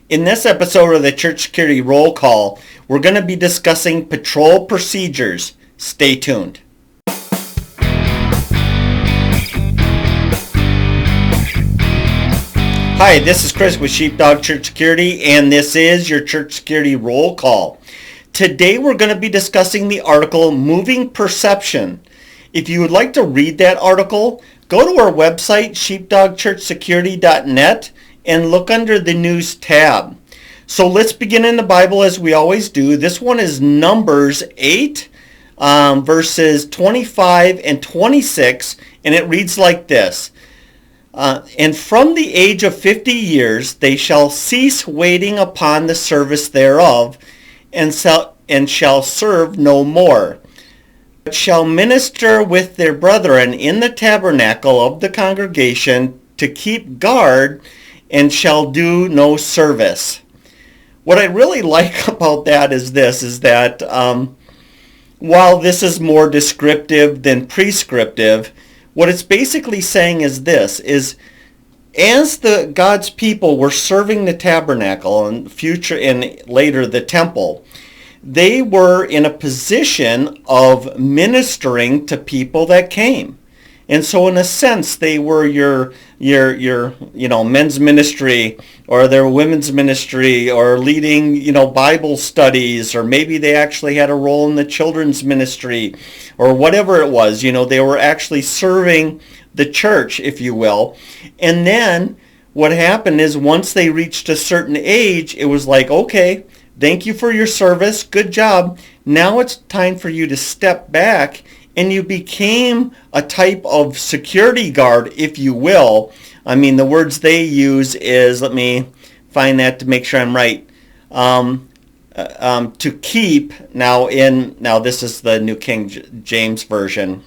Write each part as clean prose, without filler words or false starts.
In this episode of the Church Security Roll Call, we're going to be discussing patrol procedures. Stay tuned. Hi, this is Chris with Sheepdog Church Security, and this is your Church Security Roll Call. Today we're going to be discussing the article Moving Perception. If you would like to read that article, go to our website, sheepdogchurchsecurity.net, and look under the News tab. So let's begin in the Bible as we always do. This one is Numbers 8, verses 25 and 26, and it reads like this. And from the age of 50 years they shall cease waiting upon the service thereof, and shall serve no more, but shall minister with their brethren in the tabernacle of the congregation to keep guard, and shall do no service. What I really like about that is that while this is more descriptive than prescriptive, what it's basically saying is as the God's people were serving the tabernacle and later the temple, they were in a position of ministering to people that came. And so in a sense, they were your men's ministry, or their women's ministry, or leading, Bible studies, or maybe they actually had a role in the children's ministry, or whatever it was. They were actually serving the church, if you will. And then what happened is once they reached a certain age, it was like, okay, thank you for your service, good job. Now it's time for you to step back, and you became a type of security guard, if you will. I mean, the words they use is, let me find that to make sure I'm right. To keep, now this is the New King James Version.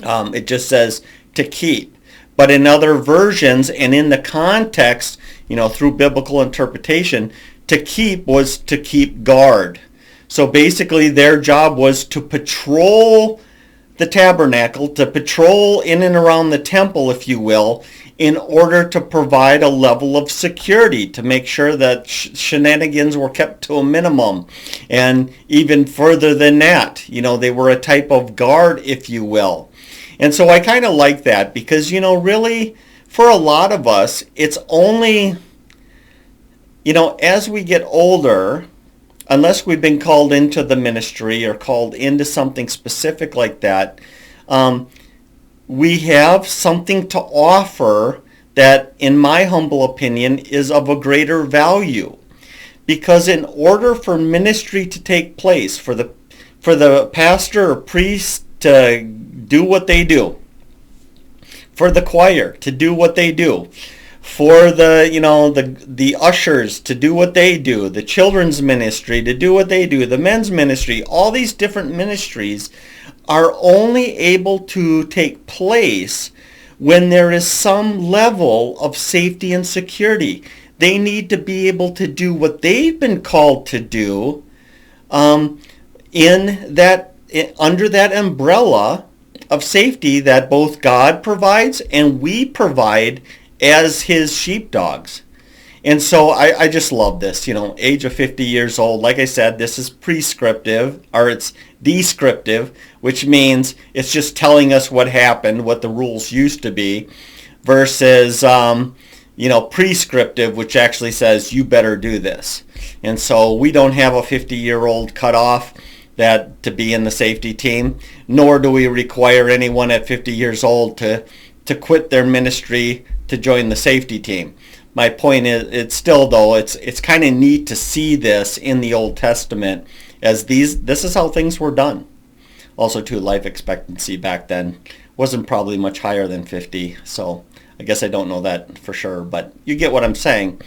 It just says to keep. But in other versions and in the context, through biblical interpretation, to keep was to keep guard. So basically their job was to patrol the tabernacle, to patrol in and around the temple, if you will, in order to provide a level of security, to make sure that shenanigans were kept to a minimum. And even further than that, they were a type of guard, if you will. And so I kind of like that because, really, for a lot of us, it's only, as we get older, unless we've been called into the ministry or called into something specific like that, we have something to offer that, in my humble opinion, is of a greater value. Because in order for ministry to take place, for the pastor or priest to do what they do, for the choir to do what they do, for the ushers to do what they do, the children's ministry to do what they do, the men's ministry, all these different ministries are only able to take place when there is some level of safety and security. They need to be able to do what they've been called to do under that umbrella of safety that both God provides and we provide as his sheepdogs. And so I just love this, age of 50 years old. Like I said, this is prescriptive, or it's descriptive, which means it's just telling us what happened, what the rules used to be, versus, prescriptive, which actually says you better do this. And so we don't have a 50-year-old cutoff that to be in the safety team, nor do we require anyone at 50 years old to quit their ministry to join the safety team. My point is, it's kind of neat to see this in the Old Testament, as this is how things were done. Also, too, life expectancy back then wasn't probably much higher than 50, so I guess I don't know that for sure, but you get what I'm saying,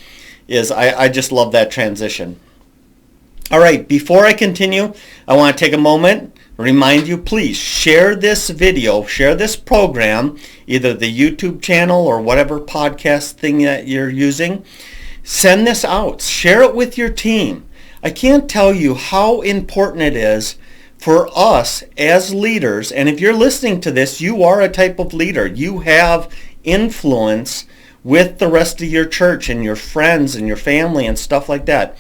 is I just love that transition. All right, before I continue, I want to take a moment, remind you, please share this video, share this program, either the YouTube channel or whatever podcast thing that you're using. Send this out. Share it with your team. I can't tell you how important it is for us as leaders, and if you're listening to this, you are a type of leader. You have influence with the rest of your church and your friends and your family and stuff like that.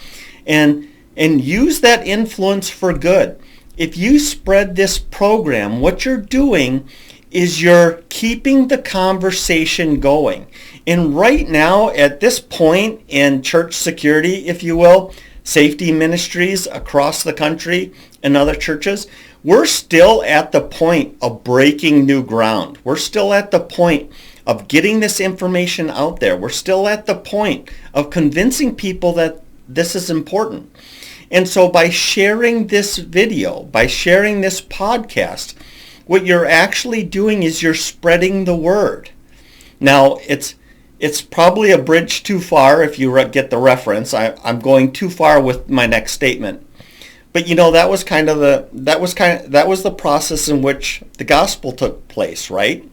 And use that influence for good. If you spread this program, what you're doing is you're keeping the conversation going. And right now, at this point in church security, if you will, safety ministries across the country and other churches, we're still at the point of breaking new ground. We're still at the point of getting this information out there. We're still at the point of convincing people that this is important. And so by sharing this video, by sharing this podcast, what you're actually doing is you're spreading the word. Now, it's probably a bridge too far if you get the reference. I'm going too far with my next statement. But that was the process in which the gospel took place, right?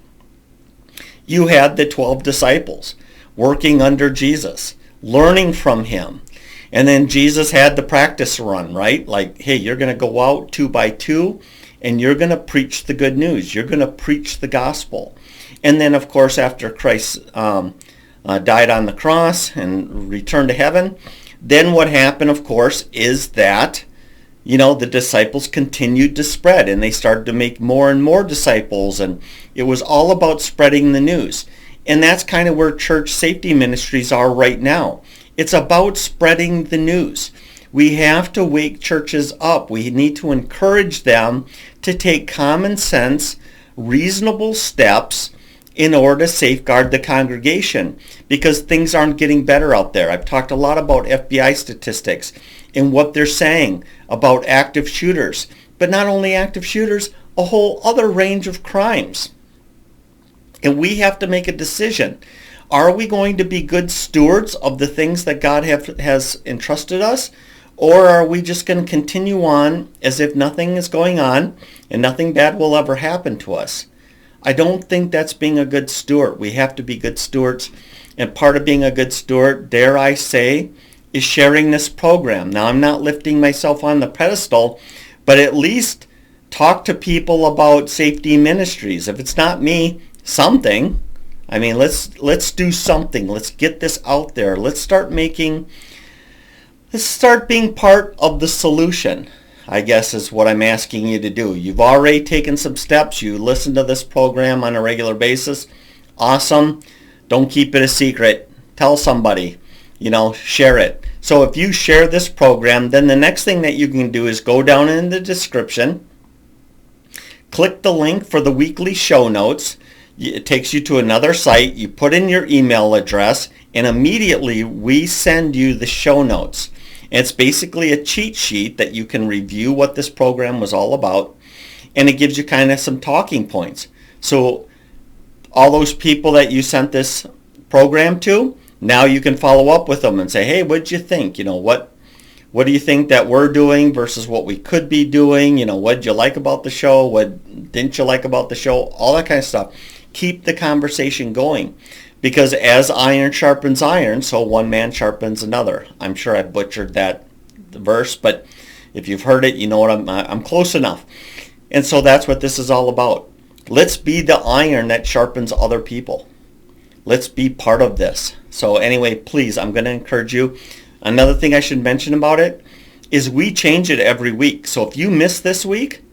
You had the 12 disciples working under Jesus, learning from him. And then Jesus had the practice run, right? Like, hey, you're going to go out 2 by 2 and you're going to preach the good news. You're going to preach the gospel. And then, of course, after Christ died on the cross and returned to heaven, then what happened, of course, is that, the disciples continued to spread and they started to make more and more disciples. And it was all about spreading the news. And that's kind of where church safety ministries are right now. It's about spreading the news. We have to wake churches up. We need to encourage them to take common sense, reasonable steps in order to safeguard the congregation, because things aren't getting better out there. I've talked a lot about FBI statistics and what they're saying about active shooters, but not only active shooters, a whole other range of crimes. And we have to make a decision. Are we going to be good stewards of the things that God has entrusted us? Or are we just going to continue on as if nothing is going on and nothing bad will ever happen to us? I don't think that's being a good steward. We have to be good stewards. And part of being a good steward, dare I say, is sharing this program. Now, I'm not lifting myself on the pedestal, but at least talk to people about safety ministries. If it's not me, something. I mean, let's do something. Let's get this out there. Let's start being part of the solution, I guess, is what I'm asking you to do. You've already taken some steps. You listen to this program on a regular basis. Awesome. Don't keep it a secret. Tell somebody, share it. So if you share this program, then the next thing that you can do is go down in the description, click the link for the weekly show notes. It takes you to another site. You put in your email address, and immediately we send you the show notes. And it's basically a cheat sheet that you can review what this program was all about, and it gives you kind of some talking points. So all those people that you sent this program to, now you can follow up with them and say, hey, what did you think? What do you think that we're doing versus what we could be doing? What did you like about the show? What didn't you like about the show? All that kind of stuff. Keep the conversation going, because as iron sharpens iron, so one man sharpens another. I'm sure I butchered that verse, but if you've heard it, you know what I'm close enough. And so that's what this is all about. Let's be the iron that sharpens other people. Let's be part of this. So anyway, please, I'm going to encourage you. Another thing I should mention about it is we change it every week. So if you miss this week,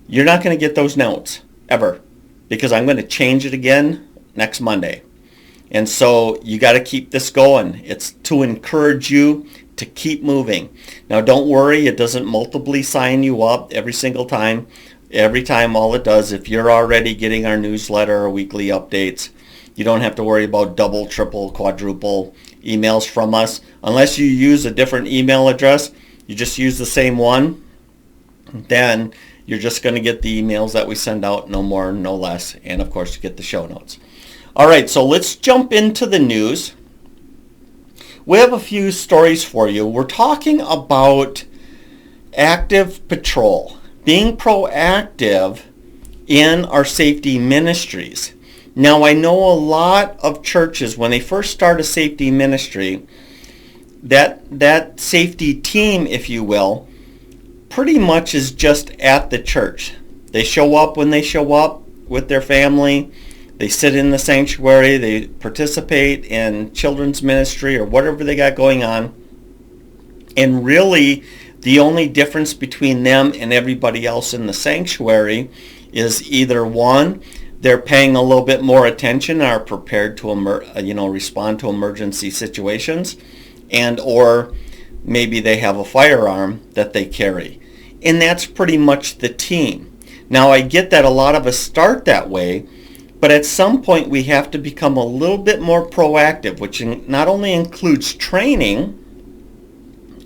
you're not going to get those notes ever, because I'm going to change it again next Monday. And so you got to keep this going. It's to encourage you to keep moving. Now don't worry, it doesn't multiply sign you up every single time. Every time, all it does, if you're already getting our newsletter or weekly updates, you don't have to worry about double, triple, quadruple emails from us. Unless you use a different email address, you just use the same one, then you're just going to get the emails that we send out, no more, no less. And of course, you get the show notes. All right, so let's jump into the news. We have a few stories for you. We're talking about active patrol, being proactive in our safety ministries. Now, I know a lot of churches, when they first start a safety ministry, that safety team, if you will, pretty much is just at the church. They show up when they show up with their family. They sit in the sanctuary, they participate in children's ministry or whatever they got going on. And really, the only difference between them and everybody else in the sanctuary is either one, they're paying a little bit more attention and are prepared to respond to emergency situations, and or maybe they have a firearm that they carry. And that's pretty much the team. Now, I get that a lot of us start that way, but at some point we have to become a little bit more proactive, which not only includes training,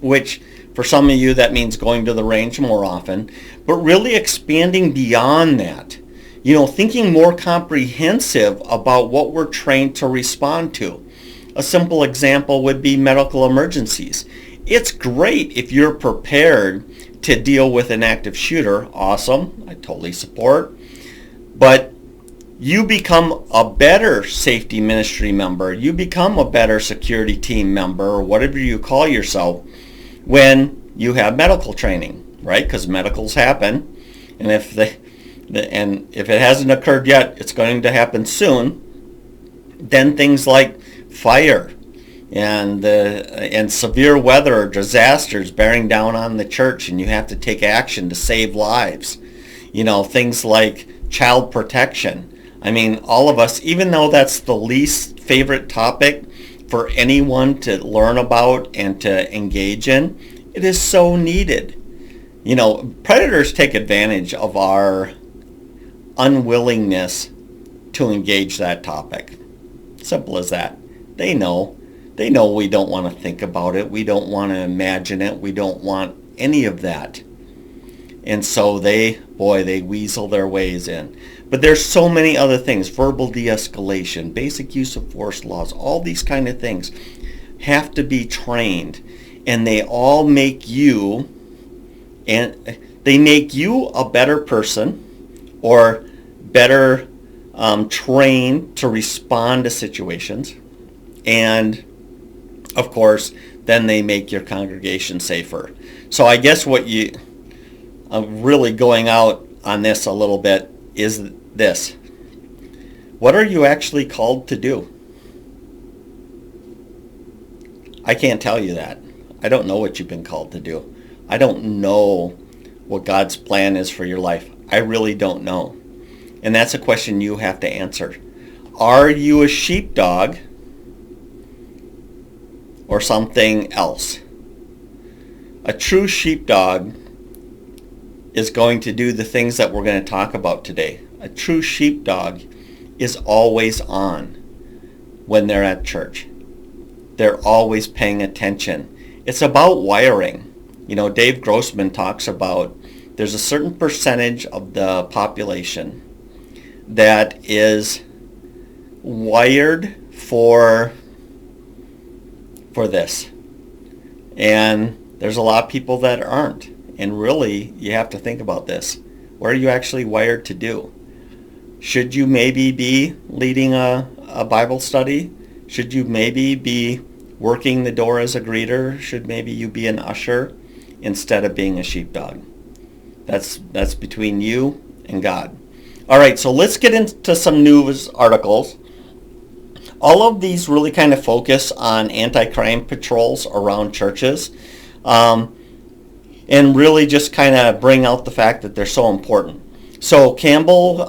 which for some of you that means going to the range more often, but really expanding beyond that. Thinking more comprehensive about what we're trained to respond to. A simple example would be medical emergencies. It's great if you're prepared to deal with an active shooter. Awesome. I totally support. But you become a better safety ministry member. You become a better security team member, or whatever you call yourself, when you have medical training, right? Because medicals happen. And if it hasn't occurred yet, it's going to happen soon. Then things like fire and severe weather or disasters bearing down on the church, and you have to take action to save lives. Things like child protection. I mean, all of us, even though that's the least favorite topic for anyone to learn about and to engage in, it is so needed. Predators take advantage of our unwillingness to engage that topic. Simple as that. They know we don't want to think about it. We don't want to imagine it. We don't want any of that. And so they weasel their ways in. But there's so many other things. Verbal de-escalation, basic use of force laws, all these kind of things have to be trained. And they all make you a better person, or better trained to respond to situations. And of course, then they make your congregation safer. So I guess what I'm really going out on this a little bit is this. What are you actually called to do? I can't tell you that. I don't know what you've been called to do. I don't know what God's plan is for your life. I really don't know. And that's a question you have to answer. Are you a sheepdog or something else? A true sheepdog is going to do the things that we're going to talk about today. A true sheepdog is always on when they're at church. They're always paying attention. It's about wiring. Dave Grossman talks about there's a certain percentage of the population that is wired for this. And there's a lot of people that aren't. And really, you have to think about this. What are you actually wired to do? Should you maybe be leading a Bible study? Should you maybe be working the door as a greeter? Should maybe you be an usher instead of being a sheepdog? That's between you and God. All right, so let's get into some news articles. All of these really kind of focus on anti-crime patrols around churches, and really just kind of bring out the fact that they're so important. So Campbell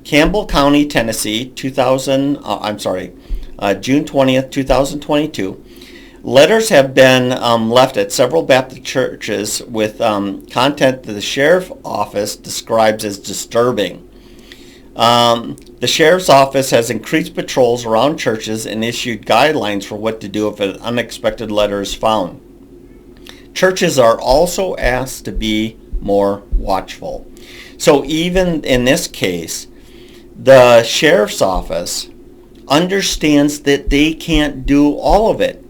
County, Tennessee, June 20th, 2022. Letters have been left at several Baptist churches with content that the sheriff's office describes as disturbing. The sheriff's office has increased patrols around churches and issued guidelines for what to do if an unexpected letter is found. Churches are also asked to be more watchful. So even in this case, the sheriff's office understands that they can't do all of it.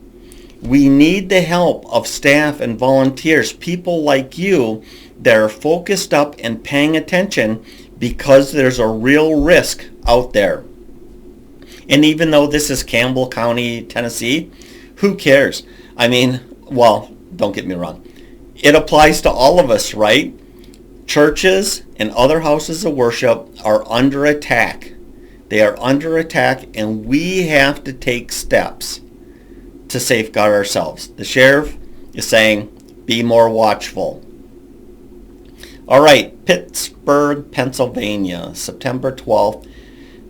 We need the help of staff and volunteers, people like you that are focused up and paying attention, because there's a real risk out there. And even though this is Campbell County, Tennessee, who cares? I mean, well, don't get me wrong. It applies to all of us, right? Churches and other houses of worship are under attack. They are under attack, and we have to take steps to safeguard ourselves. The sheriff is saying, be more watchful. All right, Pittsburgh, Pennsylvania, September 12th,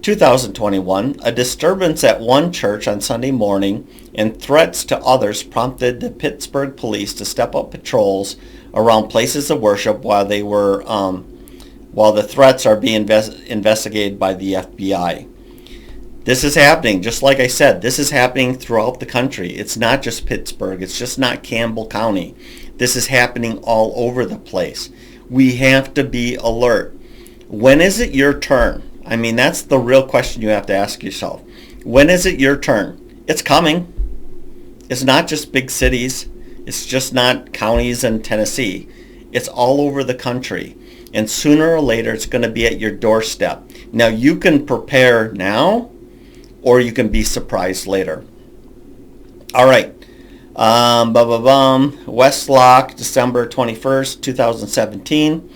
2021. A disturbance at one church on Sunday morning and threats to others prompted the Pittsburgh police to step up patrols around places of worship while the threats are being investigated by the FBI. This is happening, just like I said, this is happening throughout the country. It's not just Pittsburgh. It's just not Campbell County. This is happening all over the place. We have to be alert. When is it your turn? I mean, that's the real question you have to ask yourself. When is it your turn? It's coming. It's not just big cities. It's just not counties in Tennessee. It's all over the country. And sooner or later, it's going to be at your doorstep. Now, you can prepare now, or you can be surprised later. All right. Westlock, December 21st, 2017.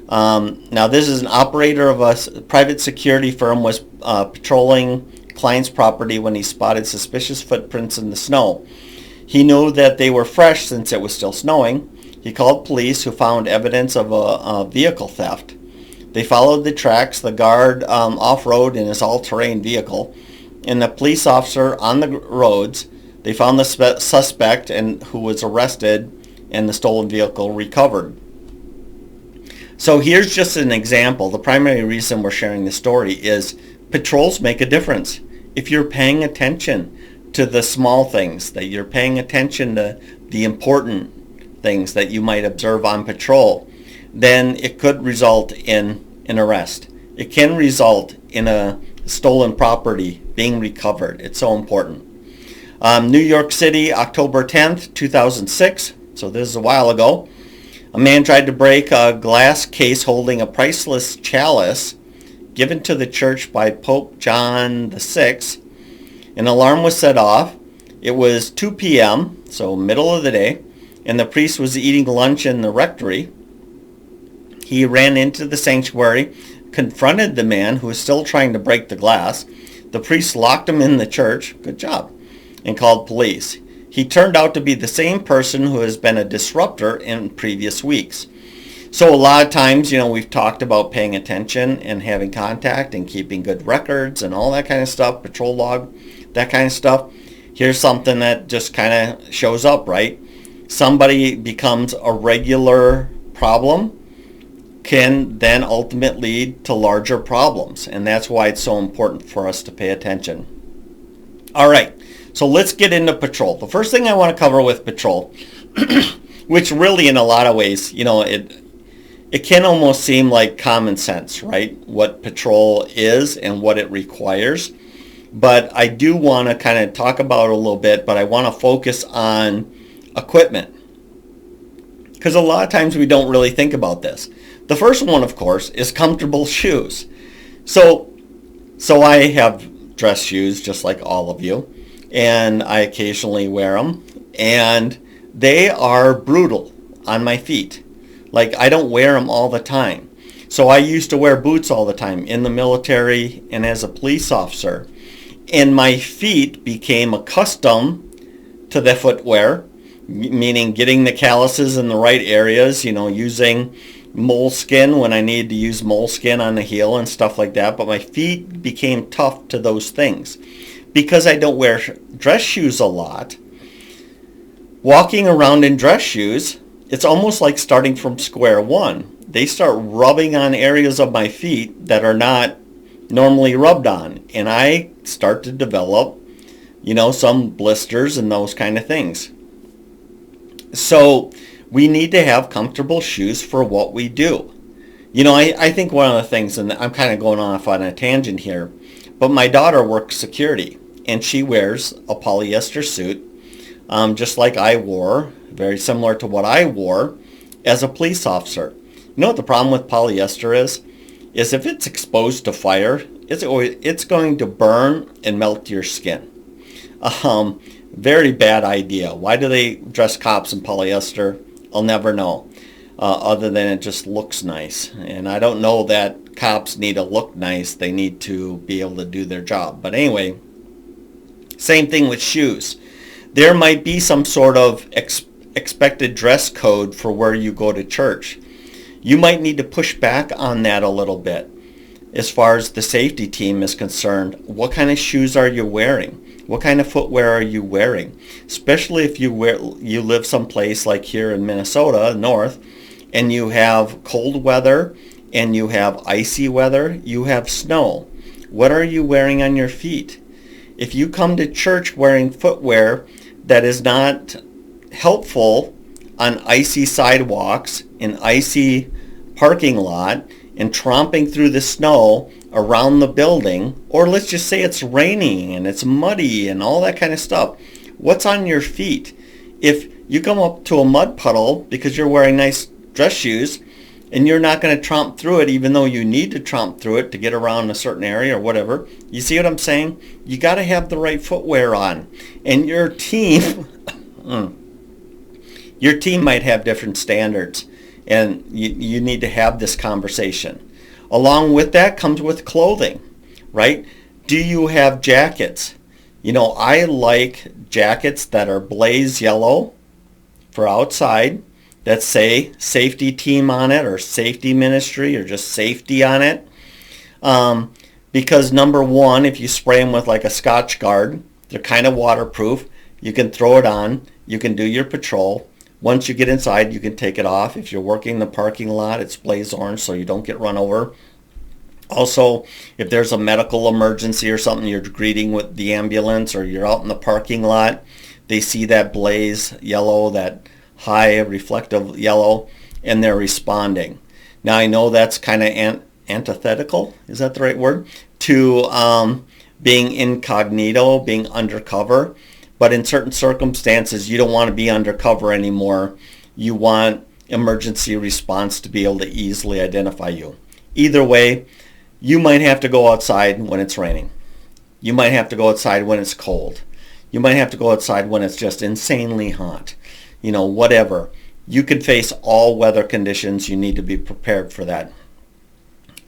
Now, this is an operator of a private security firm was patrolling client's property when he spotted suspicious footprints in the snow. He knew that they were fresh since it was still snowing. He called police, who found evidence of a vehicle theft. They followed the tracks, the guard off-road in his all-terrain vehicle, and the police officer on the roads. They found the suspect who was arrested, and the stolen vehicle recovered. So here's just an example. The primary reason we're sharing this story is patrols make a difference. If you're paying attention to the small things, that you're paying attention to the important things that you might observe on patrol, then it could result in an arrest. It can result in a stolen property being recovered. It's so important. New York City, October 10th, 2006. So this is a while ago. A man tried to break a glass case holding a priceless chalice given to the church by Pope John VI. An alarm was set off. It was 2 p.m., so middle of the day, and the priest was eating lunch in the rectory. He ran into the sanctuary, confronted the man who was still trying to break the glass. The priest locked him in the church, good job, and called police. He turned out to be the same person who has been a disruptor in previous weeks. So a lot of times, we've talked about paying attention and having contact and keeping good records and all that kind of stuff, patrol log, that kind of stuff. Here's something that just kind of shows up, right? Somebody becomes a regular problem, can then ultimately lead to larger problems. And that's why it's so important for us to pay attention. All right, so let's get into patrol. The first thing I want to cover with patrol, which really in a lot of ways, it can almost seem like common sense, right? What patrol is and what it requires. But I do want to kind of talk about it a little bit, but I want to focus on equipment. Because a lot of times we don't really think about this. The first one, of course, is comfortable shoes. So I have dress shoes just like all of you, and I occasionally wear them, and they are brutal on my feet. Like, I don't wear them all the time. So I used to wear boots all the time in the military and as a police officer. And my feet became accustomed to the footwear, meaning getting the calluses in the right areas, using moleskin when I needed to use moleskin on the heel and stuff like that. But my feet became tough to those things. Because I don't wear dress shoes a lot, walking around in dress shoes, it's almost like starting from square one. They start rubbing on areas of my feet that are not normally rubbed on. And I start to develop, some blisters and those kind of things. So we need to have comfortable shoes for what we do. I think one of the things, and I'm kind of going off on a tangent here, but my daughter works security, and she wears a polyester suit, just like I wore, very similar to what I wore as a police officer. You know what the problem with polyester is if it's exposed to fire, it's going to burn and melt your skin. Very bad idea. Why do they dress cops in polyester? I'll never know, other than it just looks nice. And I don't know that cops need to look nice. They need to be able to do their job. But anyway, same thing with shoes. There might be some sort of expected dress code for where you go to church. You might need to push back on that a little bit. As far as the safety team is concerned, what kind of shoes are you wearing? What kind of footwear are you wearing? Especially if you live someplace like here in Minnesota, north, and you have cold weather and you have icy weather, you have snow. What are you wearing on your feet? If you come to church wearing footwear that is not helpful on icy sidewalks, in icy parking lot, and tromping through the snow around the building, or let's just say it's raining and it's muddy and all that kind of stuff, what's on your feet? If you come up to a mud puddle because you're wearing nice dress shoes and you're not going to tromp through it, even though you need to tromp through it to get around a certain area or whatever, you see what I'm saying? You got to have the right footwear on. And your team your team might have different standards, and you need to have this conversation. Along with that comes with clothing, right? Do you have jackets? You know, I like jackets that are blaze yellow for outside that say safety team on it, or safety ministry, or just safety on it. Because number one, if you spray them with like a Scotch Guard, they're kind of waterproof. You can throw it on. You can do your patrol. Once you get inside, you can take it off. If you're working the parking lot, it's blaze orange so you don't get run over. Also, if there's a medical emergency or something, you're greeting with the ambulance, or you're out in the parking lot, they see that blaze yellow, that high reflective yellow, and they're responding. Now, I know that's kind of antithetical, is that the right word, to being incognito, being undercover. But in certain circumstances, you don't want to be undercover anymore. You want emergency response to be able to easily identify you. Either way, you might have to go outside when it's raining. You might have to go outside when it's cold. You might have to go outside when it's just insanely hot. You know, whatever. You can face all weather conditions. You need to be prepared for that.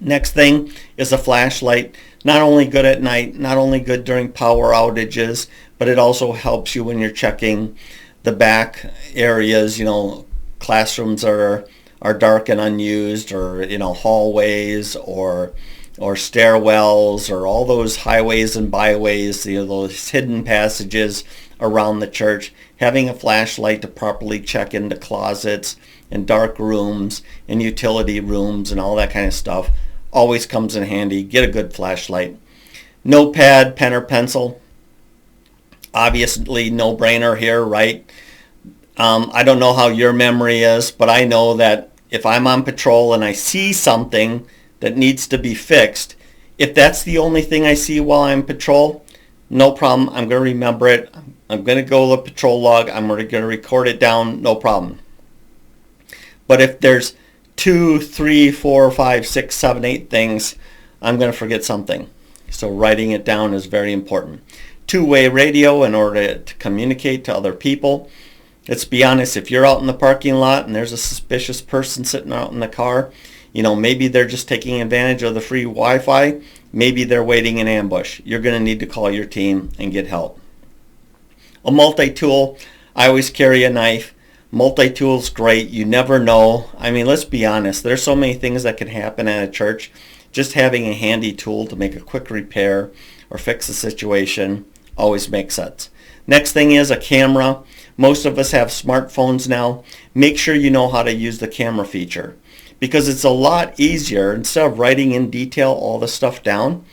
Next thing is a flashlight. Not only good at night, not only good during power outages, but it also helps you when you're checking the back areas, you know, classrooms are dark and unused, or, you know, hallways or stairwells, or all those highways and byways, you know, those hidden passages around the church. Having a flashlight to properly check into closets and dark rooms and utility rooms and all that kind of stuff always comes in handy. Get a good flashlight. Notepad, pen or pencil. Obviously, no brainer here, right? I don't know how your memory is, but I know that if I'm on patrol and I see something that needs to be fixed, if that's the only thing I see while I'm patrol, no problem. I'm going to remember it. I'm going to go to the patrol log. I'm going to record it down. No problem. But if there's 2, 3, 4, 5, 6, 7, 8 things, I'm going to forget something. So writing it down is very important. Two-way radio in order to communicate to other people. Let's be honest, if you're out in the parking lot and there's a suspicious person sitting out in the car, you know, maybe they're just taking advantage of the free Wi-Fi. Maybe they're waiting in ambush. You're going to need to call your team and get help. A multi-tool. I always carry a knife. Multi-tool's great. You never know. I mean, let's be honest. There's so many things that can happen at a church. Just having a handy tool to make a quick repair or fix a situation always makes sense. Next thing is a camera. Most of us have smartphones now. Make sure you know how to use the camera feature, because it's a lot easier, instead of writing in detail all the stuff down,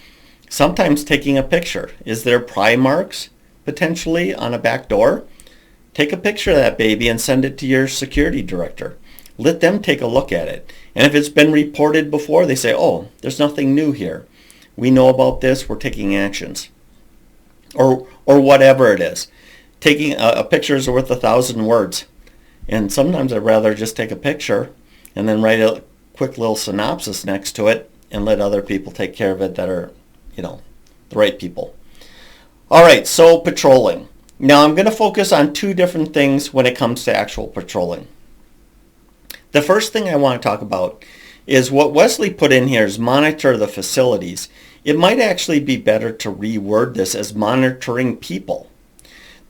sometimes taking a picture. Is there pry marks potentially on a back door? Take a picture of that baby and send it to your security director. Let them take a look at it. And if it's been reported before, they say, oh, there's nothing new here. We know about this. We're taking actions. Or whatever it is. Taking a picture is worth 1,000 words. And sometimes I'd rather just take a picture and then write a quick little synopsis next to it and let other people take care of it that are, you know, the right people. All right, so patrolling. Now I'm going to focus on two different things when it comes to actual patrolling. The first thing I want to talk about is what Wesley put in here is monitor the facilities. It might actually be better to reword this as monitoring people.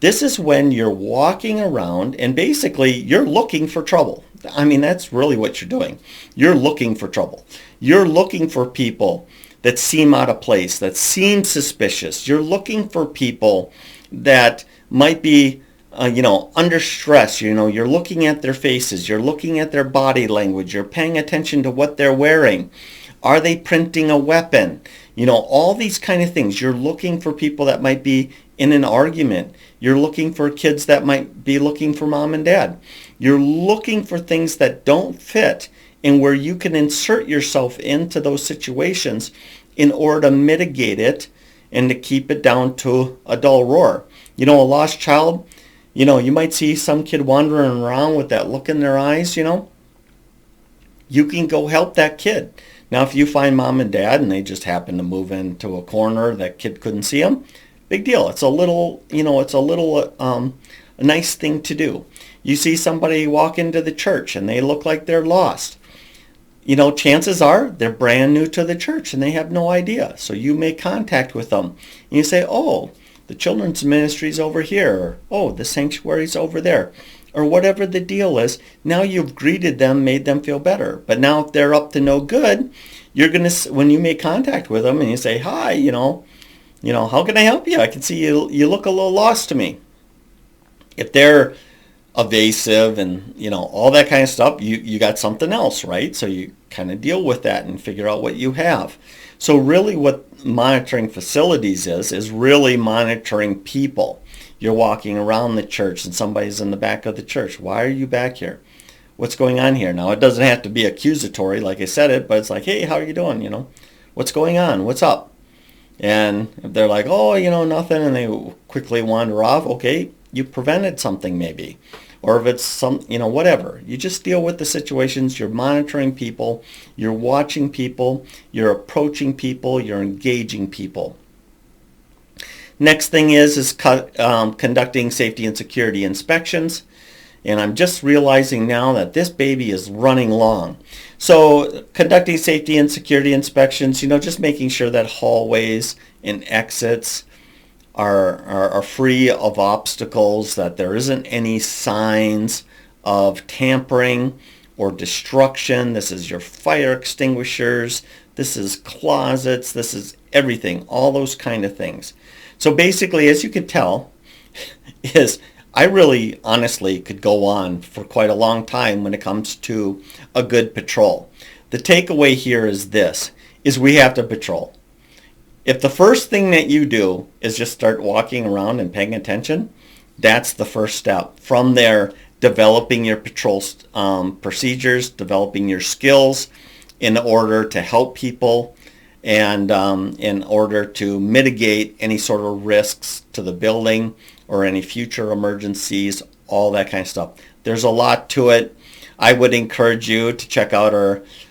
This is when you're walking around and basically you're looking for trouble. I mean, that's really what you're doing. You're looking for trouble. You're looking for people that seem out of place, that seem suspicious. You're looking for people that might be, under stress. You're looking at their faces. You're looking at their body language. You're paying attention to what they're wearing. Are they printing a weapon? All these kind of things. You're looking for people that might be in an argument. You're looking for kids that might be looking for mom and dad. You're looking for things that don't fit and where you can insert yourself into those situations in order to mitigate it and to keep it down to a dull roar. A lost child, you might see some kid wandering around with that look in their eyes, You can go help that kid. Now, if you find mom and dad and they just happen to move into a corner, that kid couldn't see them, big deal. It's a little, a nice thing to do. You see somebody walk into the church and they look like they're lost. Chances are they're brand new to the church and they have no idea. So you make contact with them. And you say, oh, the children's ministry's over here. Or, oh, the sanctuary's over there. Or whatever the deal is. Now you've greeted them, made them feel better. But now if they're up to no good, you're going to, when you make contact with them and you say, hi, how can I help you? I can see you look a little lost to me. If they're evasive and, all that kind of stuff, you got something else, right? So you kind of deal with that and figure out what you have. So really what monitoring facilities is really monitoring people. You're walking around the church and somebody's in the back of the church. Why are you back here? What's going on here? Now, it doesn't have to be accusatory like I said it, but it's like, hey, how are you doing? What's going on? What's up? And if they're like, oh, nothing, and they quickly wander off, okay, you prevented something maybe. Or if it's some, whatever. You just deal with the situations. You're monitoring people. You're watching people. You're approaching people. You're engaging people. Next thing is conducting safety and security inspections. And I'm just realizing now that this baby is running long. So conducting safety and security inspections, just making sure that hallways and exits are free of obstacles, that there isn't any signs of tampering or destruction. This is your fire extinguishers. This is closets. This is everything, all those kind of things. So basically, as you can tell, I really honestly could go on for quite a long time when it comes to a good patrol. The takeaway here is this, is we have to patrol. If the first thing that you do is just start walking around and paying attention, that's the first step. From there, developing your patrol procedures, developing your skills in order to help people and in order to mitigate any sort of risks to the building or any future emergencies, all that kind of stuff. There's a lot to it. I would encourage you to check out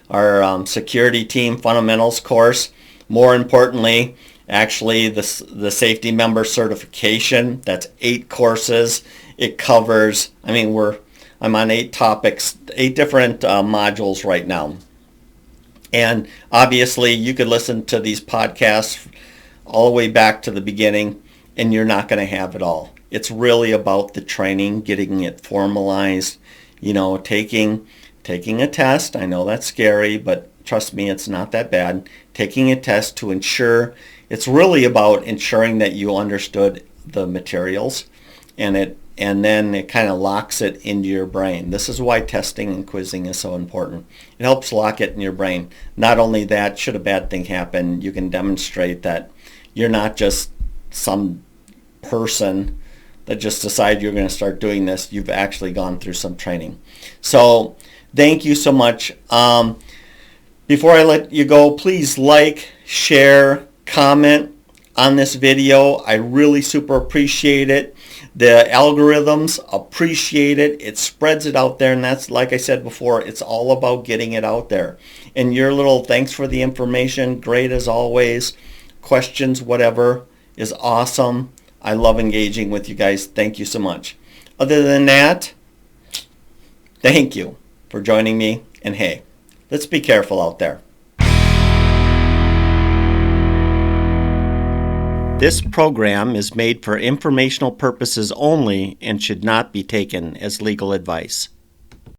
our security team fundamentals course. More importantly, actually the safety member certification, that's 8 courses. It covers, I'm on 8 topics, 8 different modules right now. And obviously you could listen to these podcasts all the way back to the beginning and you're not going to have it all. It's really about the training, getting it formalized, taking a test. I know that's scary, but trust me, it's not that bad. Taking a test to ensure, it's really about ensuring that you understood the materials and then it kind of locks it into your brain. This is why testing and quizzing is so important. It helps lock it in your brain. Not only that, should a bad thing happen, you can demonstrate that you're not just some person that just decided you're going to start doing this. You've actually gone through some training. So thank you so much. Before I let you go, please like, share, comment on this video. I really super appreciate it. The algorithms appreciate it. It spreads it out there, and that's, like I said before, it's all about getting it out there. And your little thanks for the information, great as always. Questions, whatever, is awesome. I love engaging with you guys. Thank you so much. Other than that, thank you for joining me, and hey, Let's be careful out there. This program is made for informational purposes only and should not be taken as legal advice.